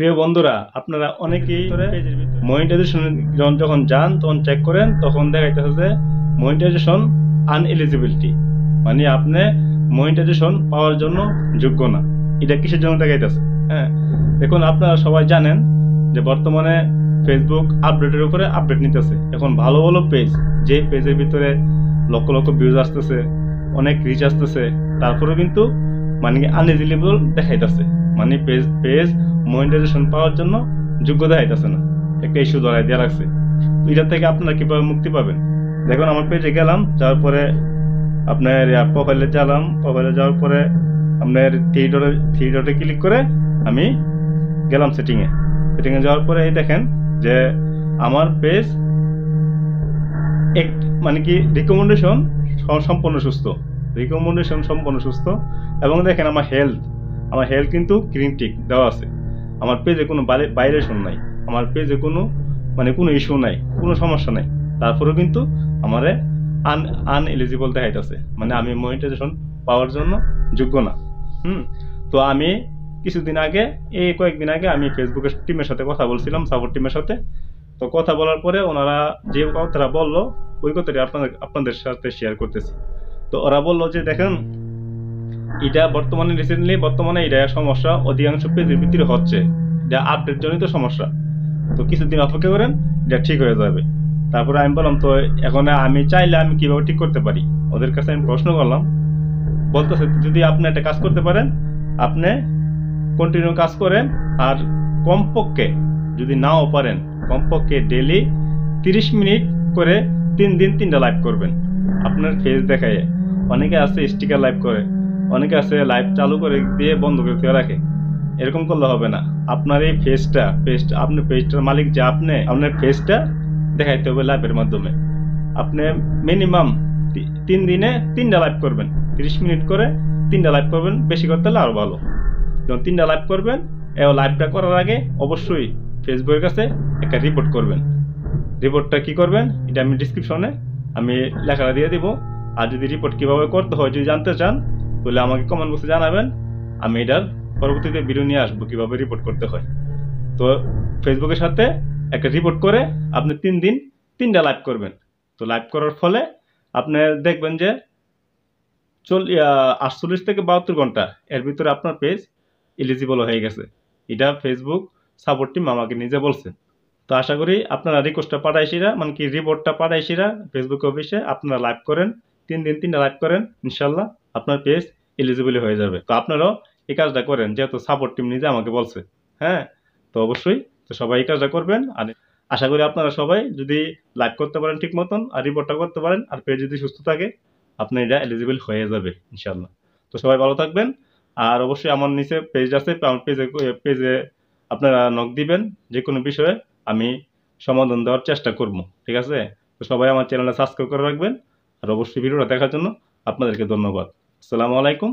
প্রিয় বন্ধুরা, আপনারা অনেকেই মনিটাইজেশন যখন যান তখন চেক করেন, তখন দেখাইতেছে যে মনিটাইজেশন আনএলিজিবিলিটি, মানে আপনি মনিটাইজেশন পাওয়ার জন্য যোগ্য না। এটা কিসের জন্য দেখাইতেছে? হ্যাঁ, দেখুন, আপনারা সবাই জানেন যে বর্তমানে ফেসবুক আপডেটের উপরে আপডেট নিতেছে। এখন ভালো ভালো পেজ, যে পেজের ভিতরে লক্ষ লক্ষ ভিউজ আসতেছে, অনেক রিচ আসতেছে, তারপরে কিন্তু মানে আনএলিজিবল দেখাইতেছে, মানে পেজ মনিটাইজেশন পাওয়ার জন্য যোগ্যতা আইতেছে না, একটা ইস্যু ধরাই দেওয়া লাগছে। তো এটার থেকে আপনারা কিভাবে মুক্তি পাবেন? দেখুন, আমার পেজে গেলাম, যাওয়ার পরে আপনার প্রোফাইলে গেলাম, প্রোফাইলে যাওয়ার পরে আপনার থ্রি ডটে ক্লিক করে আমি গেলাম সেটিংয়ে যাওয়ার পরে এই দেখেন যে আমার পেজ মানে কি রিকমেন্ডেশন সম্পূর্ণ সুস্থ, এবং দেখেন আমার হেলথ কিন্তু গ্রিন টিক দেওয়া আছে। আমার পেজে কোনো ভাইলেশন নাই, আমার পেজে কোনো কোনো ইস্যু নাই, কোনো সমস্যা নাই। তারপরেও কিন্তু আমারে আনএলিজিবল দেখাইতেছে, মানে আমি মনিটাইজেশন পাওয়ার জন্য যোগ্য না। তো আমি কয়েকদিন আগে আমি ফেসবুকের টিমের সাথে কথা বলছিলাম, সাপোর্ট টিমের সাথে। তো কথা বলার পরে ওনারা যে কথাটা বললো, ওই কথাটি আপনাদের সাথে শেয়ার করতেছি। তো ওরা বললো যে দেখেন, এটা বর্তমানে এটা সমস্যা অধিকাংশ পেজের ভিতরে হচ্ছে, এটা আপডেট জনিত সমস্যা। তো কিছুদিন অপেক্ষা করেন, এটা ঠিক হয়ে যাবে। তারপরে আমি বললাম, তো এখন আমি চাইলে আমি কিভাবে ঠিক করতে পারি? ওদের কাছে আমি প্রশ্ন করলাম, বলতেছে যদি আপনি একটা কাজ করতে পারেন, আপনি কন্টিনিউ কাজ করেন, আর কমপক্ষে যদি নাও পারেন, কমপক্ষে ডেইলি 30 মিনিট করে 3 দিন 3টা লাইভ করবেন আপনার ফেস দেখায়। অনেকে আছে স্টিকার লাইভ করে, অনেকে আছে লাইভ চালু করে দিয়ে বন্ধ করে রাখে। এরকম করলে হবে না। আপনার এই আপনার পেজটার মালিক যে আপনার ফেসটা দেখাইতে হবে লাইভের মাধ্যমে। আপনি মিনিমাম 3 দিনে 3টা লাইভ করবেন, 30 মিনিট করে 3টা লাইভ করবেন, বেশি করতে হলে আরো ভালো। যখন 3টা লাইভ করবেন, লাইভটা করার আগে অবশ্যই ফেসবুকের কাছে একটা রিপোর্ট করবেন। রিপোর্টটা কি করবেন এটা আমি ডিসক্রিপশনে আমি লেখাটা দিয়ে দিব। আর যদি রিপোর্ট কিভাবে করতে হয় যদি জানতে চান, তাহলে আমাকে কমেন্ট বক্সে জানাবেন, আমি এটার পরবর্তীতে ভিডিও নিয়ে আসবো কিভাবে রিপোর্ট করতে হয়। তো ফেসবুকের সাথে একটা রিপোর্ট করে আপনি 3 দিন 3টা লাইভ করবেন। তো লাইভ করার ফলে আপনি দেখবেন যে 48 থেকে 72 ঘন্টা এর ভিতরে আপনার পেজ এলিজিবল হয়ে গেছে। এটা ফেসবুক সাপোর্ট টিম আমাকে নিজে বলছে। তো আশা করি আপনারা রিকোয়েস্টটা পাঠাইছিরা, মানে কি রিপোর্টটা পাঠাইছিরা ফেসবুক অফিসে, আপনারা লাইভ করেন, 3 দিন 3টা লাইভ করেন, ইনশাল্লাহ আপনার পেজ এলিজিবল হয়ে যাবে। তো আপনারাও এই কাজটা করেন, যেহেতু সাপোর্ট টিম নিজে আমাকে বলছে। হ্যাঁ, তো অবশ্যই তো সবাই এই কাজটা করবেন। আর আশা করি আপনারা সবাই যদি লাইভ করতে পারেন ঠিক মতন, আর রিপোর্টটা করতে পারেন, আর পেজ যদি সুস্থ থাকে, আপনার এটা এলিজিবল হয়ে যাবে ইনশাল্লাহ। তো সবাই ভালো থাকবেন। আর অবশ্যই আমার নিচে পেজ আছে, আমার পেজে আপনারা নক দিবেন, যে কোনো বিষয়ে আমি সমাধান দেওয়ার চেষ্টা করব। ঠিক আছে? তো সবাই আমার চ্যানেলটা সাবস্ক্রাইব করে রাখবেন। আর অবশ্যই ভিডিওটা দেখার জন্য আপনাদেরকে ধন্যবাদ। আসসালামু আলাইকুম।